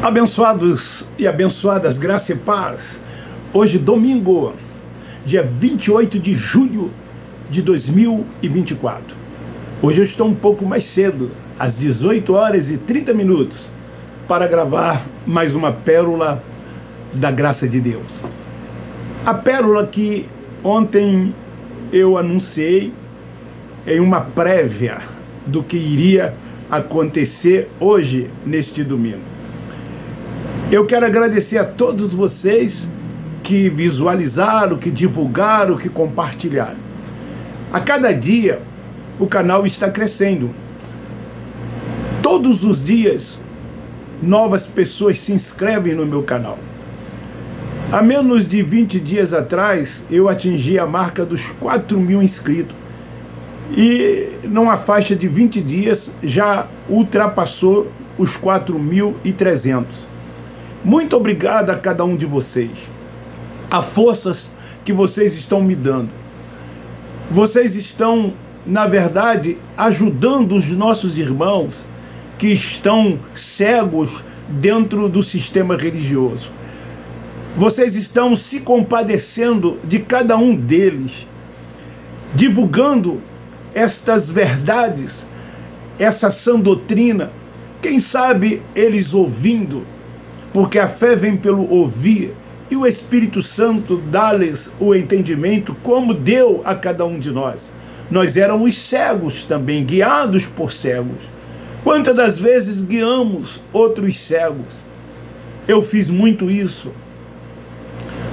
Abençoados e abençoadas, graça e paz. Hoje, domingo, dia 28 de julho de 2024. Hoje eu estou um pouco mais cedo, às 18 horas e 30 minutos, para gravar mais uma pérola da graça de Deus. A pérola que ontem eu anunciei em uma prévia do que iria acontecer hoje, neste domingo. Eu quero agradecer a todos vocês que visualizaram, que divulgaram, que compartilharam. A cada dia o canal está crescendo. Todos os dias novas pessoas se inscrevem no meu canal. Há menos de 20 dias atrás eu atingi a marca dos 4.000 inscritos. E numa faixa de 20 dias já ultrapassou os 4.300. Muito obrigado a cada um de vocês. A forças que vocês estão me dando. Vocês estão, na verdade, ajudando os nossos irmãos que estão cegos dentro do sistema religioso. Vocês estão se compadecendo de cada um deles, divulgando estas verdades, essa sã doutrina, quem sabe eles ouvindo, porque a fé vem pelo ouvir, e o Espírito Santo dá-lhes o entendimento, como deu a cada um de nós. Nós éramos cegos também, guiados por cegos. Quantas das vezes guiamos outros cegos? Eu fiz muito isso.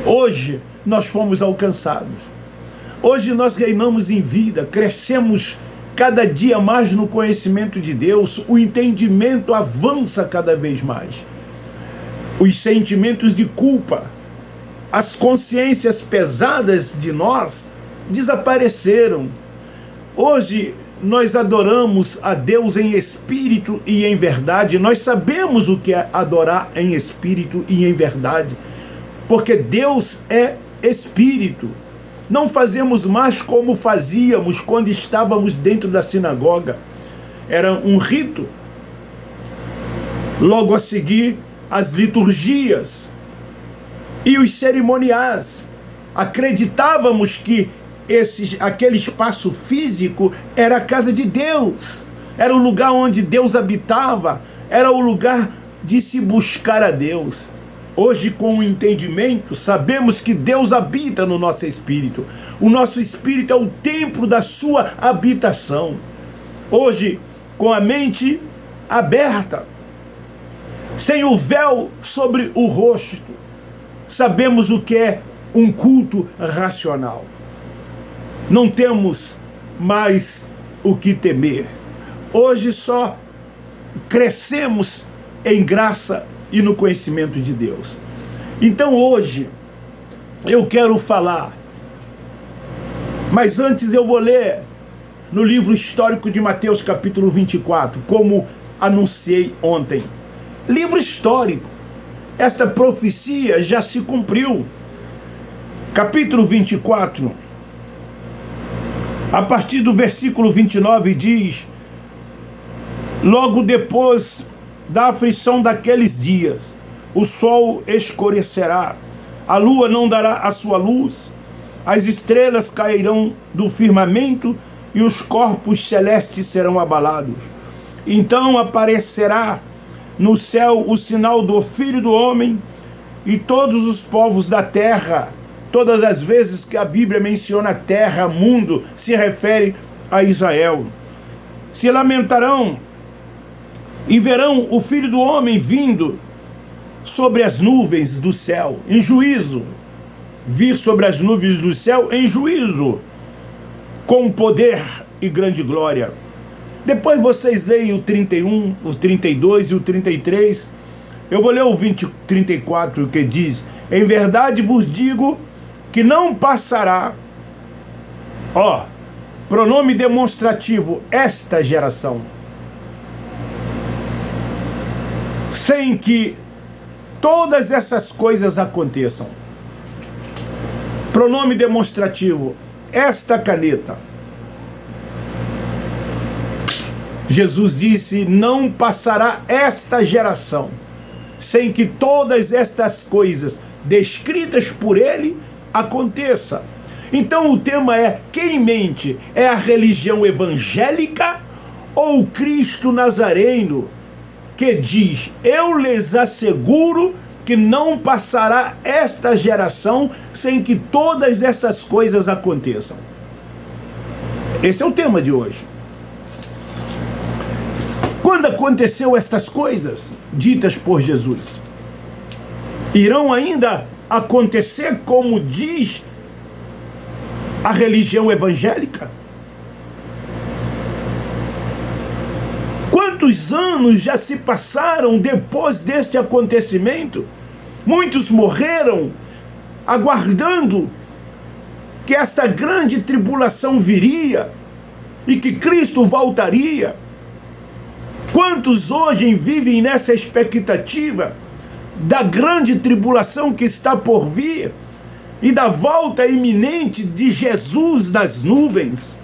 Hoje nós fomos alcançados. Hoje nós reinamos em vida, crescemos cada dia mais no conhecimento de Deus, o entendimento avança cada vez mais. Os sentimentos de culpa, as consciências pesadas de nós desapareceram. Hoje nós adoramos a Deus em espírito e em verdade. Nós sabemos o que é adorar em espírito e em verdade, porque Deus é espírito. Não fazemos mais como fazíamos quando estávamos dentro da sinagoga. Era um rito. Logo a seguir, as liturgias e os cerimoniais. Acreditávamos que aquele espaço físico era a casa de Deus, era o lugar onde Deus habitava, era o lugar de se buscar a Deus. Hoje, com o entendimento, sabemos que Deus habita no nosso espírito. O nosso espírito é o templo da sua habitação. Hoje, com a mente aberta, sem o véu sobre o rosto, sabemos o que é um culto racional. Não temos mais o que temer. Hoje só crescemos em graça e no conhecimento de Deus. Então hoje eu quero falar, mas antes eu vou ler no livro histórico de Mateus capítulo 24, como anunciei ontem. Livro histórico, esta profecia já se cumpriu. Capítulo 24, a partir do versículo 29 diz: logo depois da aflição daqueles dias, o sol escurecerá, a lua não dará a sua luz, as estrelas cairão do firmamento e os corpos celestes serão abalados. Então aparecerá no céu o sinal do Filho do Homem, e todos os povos da terra, todas as vezes que a Bíblia menciona terra, mundo, se refere a Israel, se lamentarão e verão o Filho do Homem vindo sobre as nuvens do céu, em juízo. Vir sobre as nuvens do céu em juízo, com poder e grande glória. Depois vocês leem o 31, o 32 e o 33. Eu vou ler o 34, que diz: em verdade vos digo que não passará, pronome demonstrativo, esta geração, sem que todas essas coisas aconteçam. Pronome demonstrativo, esta caneta. Jesus disse: não passará esta geração sem que todas estas coisas descritas por ele aconteçam. Então o tema é: quem mente? É a religião evangélica ou o Cristo Nazareno, que diz: eu lhes asseguro que não passará esta geração sem que todas essas coisas aconteçam? Esse é o tema de hoje. Quando aconteceu estas coisas ditas por Jesus, irão ainda acontecer como diz a religião evangélica? Quantos anos já se passaram depois deste acontecimento? Muitos morreram aguardando que esta grande tribulação viria e que Cristo voltaria. Quantos hoje vivem nessa expectativa da grande tribulação que está por vir e da volta iminente de Jesus nas nuvens?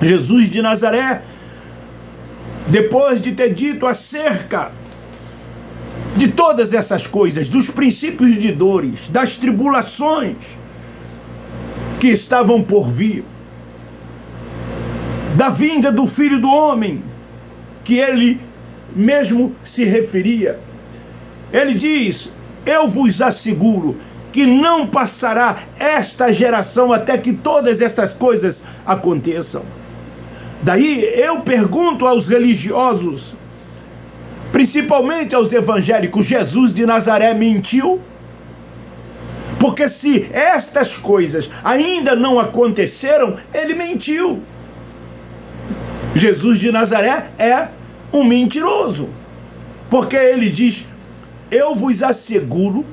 Jesus de Nazaré, depois de ter dito acerca de todas essas coisas, dos princípios de dores, das tribulações que estavam por vir, da vinda do Filho do Homem, que ele mesmo se referia, ele diz: eu vos asseguro que não passará esta geração até que todas essas coisas aconteçam. Daí eu pergunto aos religiosos, principalmente aos evangélicos: Jesus de Nazaré mentiu? Porque se estas coisas ainda não aconteceram, ele mentiu. Jesus de Nazaré é um mentiroso, porque ele diz: eu vos asseguro,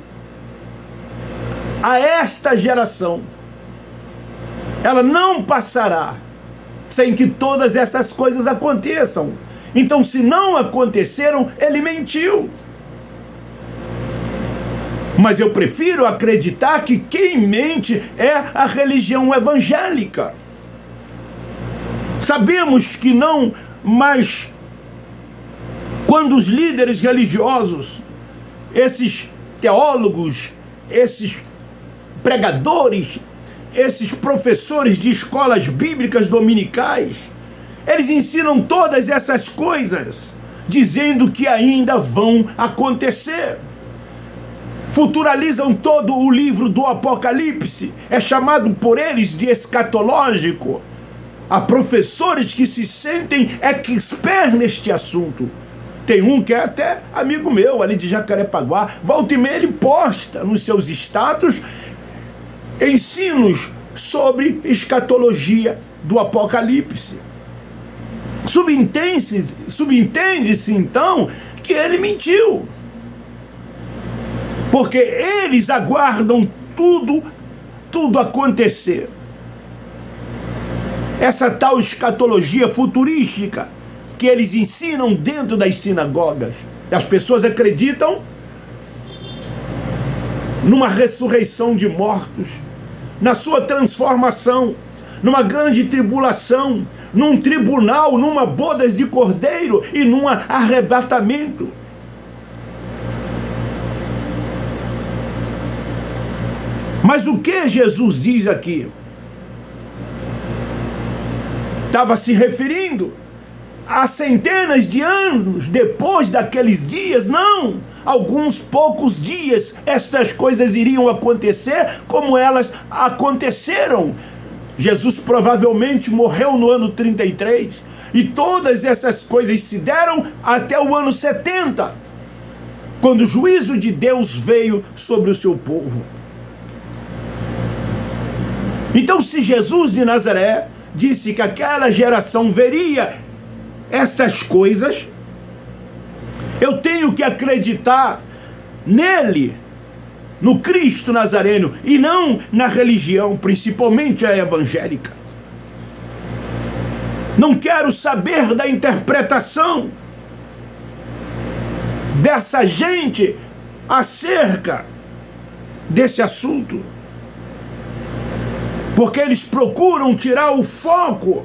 a esta geração, ela não passará sem que todas essas coisas aconteçam. Então, se não aconteceram, ele mentiu. Mas eu prefiro acreditar que quem mente é a religião evangélica. Sabemos que não, mas quando os líderes religiosos, esses teólogos, esses pregadores, esses professores de escolas bíblicas dominicais, eles ensinam todas essas coisas, dizendo que ainda vão acontecer. Futuralizam todo o livro do Apocalipse, é chamado por eles de escatológico. Há professores que se sentem expert neste assunto. Tem um que é até amigo meu, ali de Jacarepaguá. Volta e meia ele posta nos seus status ensinos sobre escatologia do Apocalipse. Subentende-se então que ele mentiu, porque eles aguardam tudo acontecer. Essa tal escatologia futurística que eles ensinam dentro das sinagogas. As pessoas acreditam numa ressurreição de mortos, na sua transformação, numa grande tribulação, num tribunal, numa bodas de cordeiro e num arrebatamento. Mas o que Jesus diz aqui? Estava se referindo a centenas de anos depois daqueles dias? Não! Alguns poucos dias estas coisas iriam acontecer como elas aconteceram. Jesus provavelmente morreu no ano 33 e todas essas coisas se deram até o ano 70, quando o juízo de Deus veio sobre o seu povo. Então, se Jesus de Nazaré disse que aquela geração veria estas coisas, eu tenho que acreditar nele, no Cristo Nazareno, e não na religião, principalmente a evangélica. Não quero saber da interpretação dessa gente acerca desse assunto, porque eles procuram tirar o foco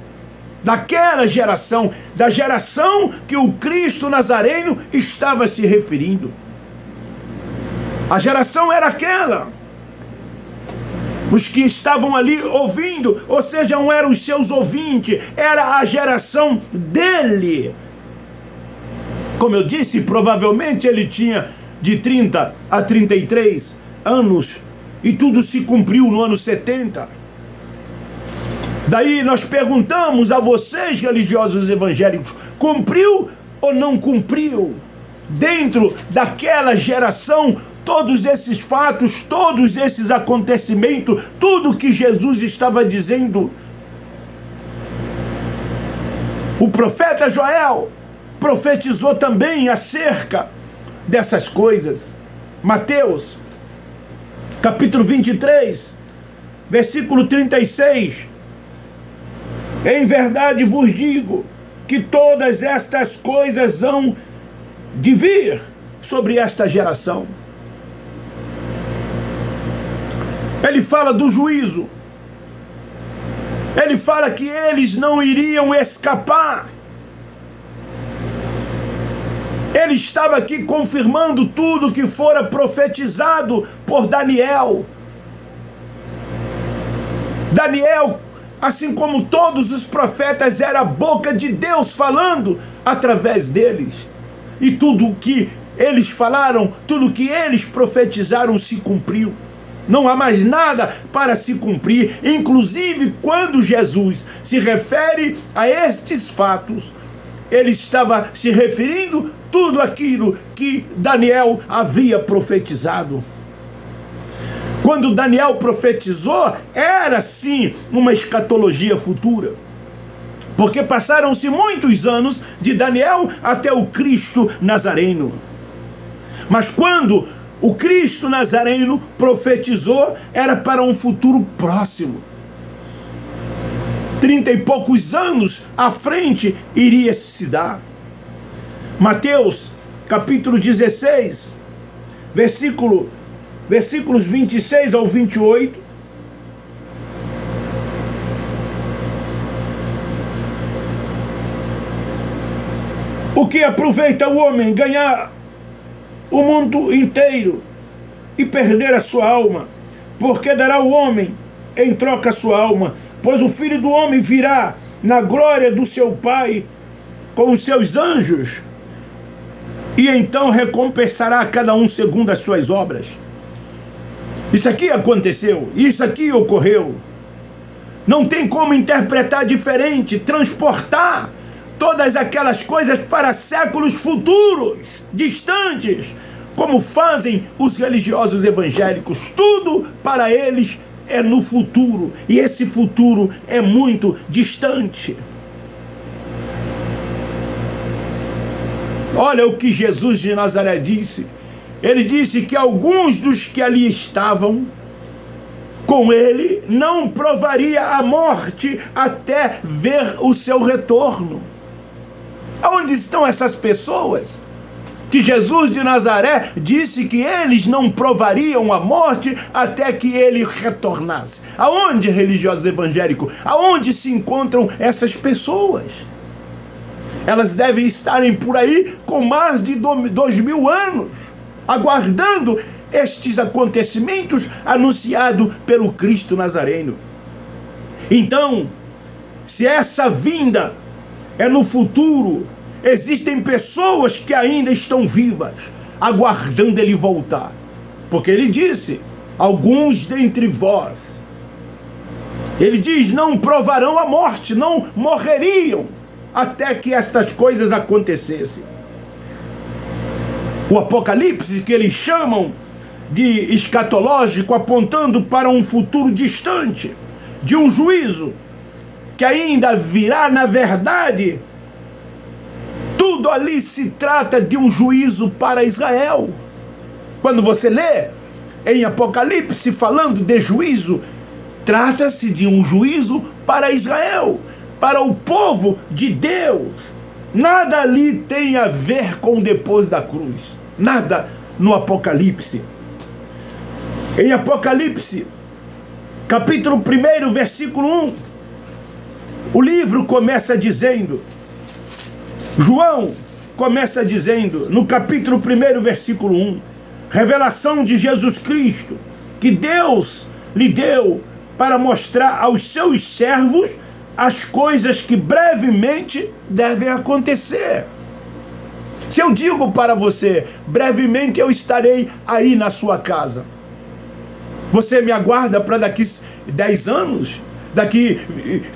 daquela geração, da geração que o Cristo Nazareno estava se referindo. A geração era aquela. Os que estavam ali ouvindo, ou seja, não eram os seus ouvintes, era a geração dele. Como eu disse, provavelmente ele tinha de 30 a 33 anos, e tudo se cumpriu no ano 70. Daí nós perguntamos a vocês, religiosos evangélicos, cumpriu ou não cumpriu? Dentro daquela geração, todos esses fatos, todos esses acontecimentos, tudo que Jesus estava dizendo. O profeta Joel profetizou também acerca dessas coisas. Mateus, capítulo 23, versículo 36. Em verdade vos digo que todas estas coisas hão de vir sobre esta geração. Ele fala do juízo. Ele fala que eles não iriam escapar. Ele estava aqui confirmando tudo que fora profetizado por Daniel. Daniel, assim como todos os profetas, era a boca de Deus falando através deles. E tudo o que eles falaram, tudo o que eles profetizaram se cumpriu. Não há mais nada para se cumprir. Inclusive, quando Jesus se refere a estes fatos, ele estava se referindo tudo aquilo que Daniel havia profetizado. Quando Daniel profetizou, era sim uma escatologia futura. Porque passaram-se muitos anos de Daniel até o Cristo Nazareno. Mas quando o Cristo Nazareno profetizou, era para um futuro próximo. 30 e poucos anos à frente iria se dar. Mateus, capítulo 16, versículos 26 ao 28. O que aproveita o homem ganhar o mundo inteiro e perder a sua alma? Porque dará o homem em troca a sua alma? Pois o Filho do Homem virá na glória do seu Pai com os seus anjos, e então recompensará a cada um segundo as suas obras. Isso aqui aconteceu, isso aqui ocorreu. Não tem como interpretar diferente, transportar todas aquelas coisas para séculos futuros, distantes, como fazem os religiosos evangélicos. Tudo para eles é no futuro, e esse futuro é muito distante. Olha o que Jesus de Nazaré disse. Ele disse que alguns dos que ali estavam com ele não provaria a morte até ver o seu retorno. Aonde estão essas pessoas que Jesus de Nazaré disse que eles não provariam a morte até que ele retornasse? Aonde, religiosos evangélicos? Aonde se encontram essas pessoas? Elas devem estarem por aí com mais de 2000 anos, aguardando estes acontecimentos anunciados pelo Cristo Nazareno. Então, se essa vinda é no futuro, existem pessoas que ainda estão vivas, aguardando ele voltar. Porque ele disse, alguns dentre vós, ele diz, não provarão a morte, não morreriam até que estas coisas acontecessem. O Apocalipse, que eles chamam de escatológico, apontando para um futuro distante, de um juízo que ainda virá. Na verdade, tudo ali se trata de um juízo para Israel. Quando você lê em Apocalipse falando de juízo, trata-se de um juízo para Israel, para o povo de Deus. Nada ali tem a ver com depois da cruz. Nada no Apocalipse. Em Apocalipse, capítulo 1, versículo 1, o livro começa dizendo, João começa dizendo, no capítulo 1, versículo 1, revelação de Jesus Cristo, que Deus lhe deu para mostrar aos seus servos as coisas que brevemente devem acontecer. Se eu digo para você, brevemente eu estarei aí na sua casa, você me aguarda para daqui 10 anos? Daqui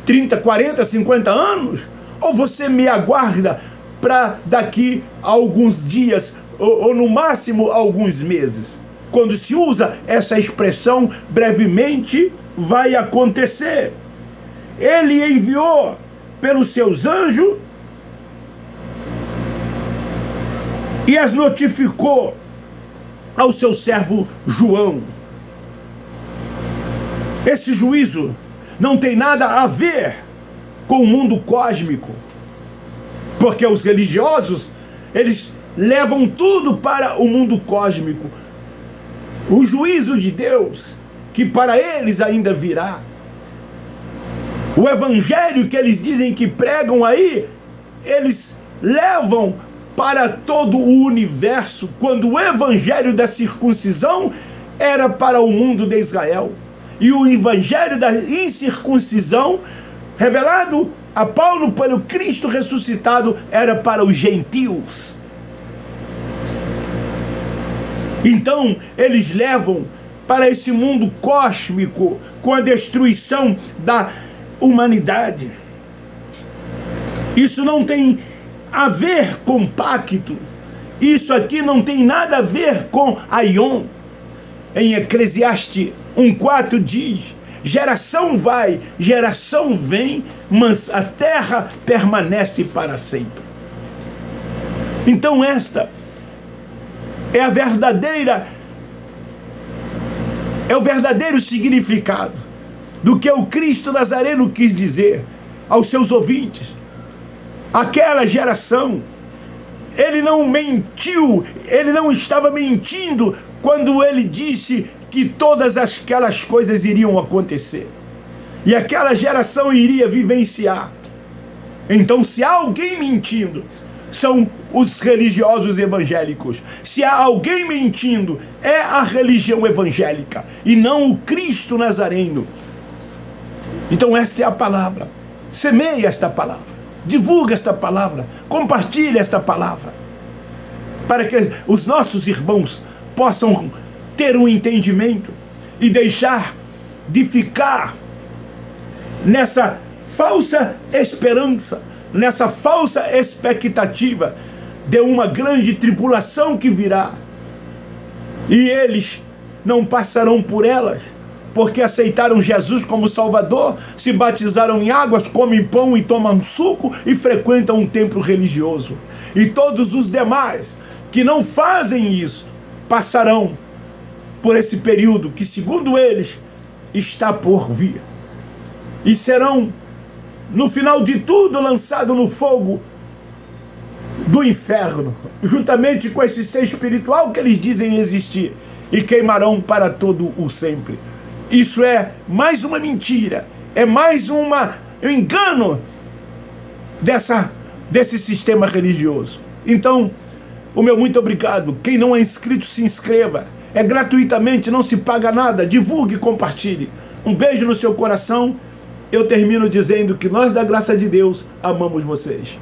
30, 40, 50 anos? Ou você me aguarda para daqui a alguns dias, ou no máximo alguns meses? Quando se usa essa expressão, brevemente vai acontecer. Ele enviou pelos seus anjos e as notificou ao seu servo João. Esse juízo não tem nada a ver com o mundo cósmico, porque os religiosos, eles levam tudo para o mundo cósmico. O juízo de Deus, que para eles ainda virá, o evangelho que eles dizem que pregam aí, eles levam para todo o universo, quando o evangelho da circuncisão era para o mundo de Israel, e o evangelho da incircuncisão, revelado a Paulo pelo Cristo ressuscitado, era para os gentios. Então eles levam para esse mundo cósmico, com a destruição da humanidade. Isso não tem a ver com pacto. Isso aqui não tem nada a ver com Aion. Em Eclesiastes 1:4 diz: geração vai, geração vem, mas a terra permanece para sempre. Então esta é o verdadeiro significado do que o Cristo Nazareno quis dizer aos seus ouvintes. Aquela geração, ele não mentiu, ele não estava mentindo quando ele disse que todas aquelas coisas iriam acontecer e aquela geração iria vivenciar. Então, se há alguém mentindo, são os religiosos evangélicos. Se há alguém mentindo, é a religião evangélica e não o Cristo Nazareno. Então esta é a palavra. Semeie esta palavra, divulgue esta palavra, compartilhe esta palavra, para que os nossos irmãos possam ter um entendimento e deixar de ficar nessa falsa esperança, nessa falsa expectativa de uma grande tribulação que virá, e eles não passarão por elas, porque aceitaram Jesus como Salvador, se batizaram em águas, comem pão e tomam suco e frequentam um templo religioso. E todos os demais que não fazem isso passarão por esse período que, segundo eles, está por vir, e serão, no final de tudo, lançados no fogo do inferno, juntamente com esse ser espiritual que eles dizem existir, e queimarão para todo o sempre. Isso é mais uma mentira, é mais um engano desse sistema religioso. Então, o meu muito obrigado. Quem não é inscrito, se inscreva. É gratuitamente, não se paga nada. Divulgue e compartilhe. Um beijo no seu coração. Eu termino dizendo que nós, da graça de Deus, amamos vocês.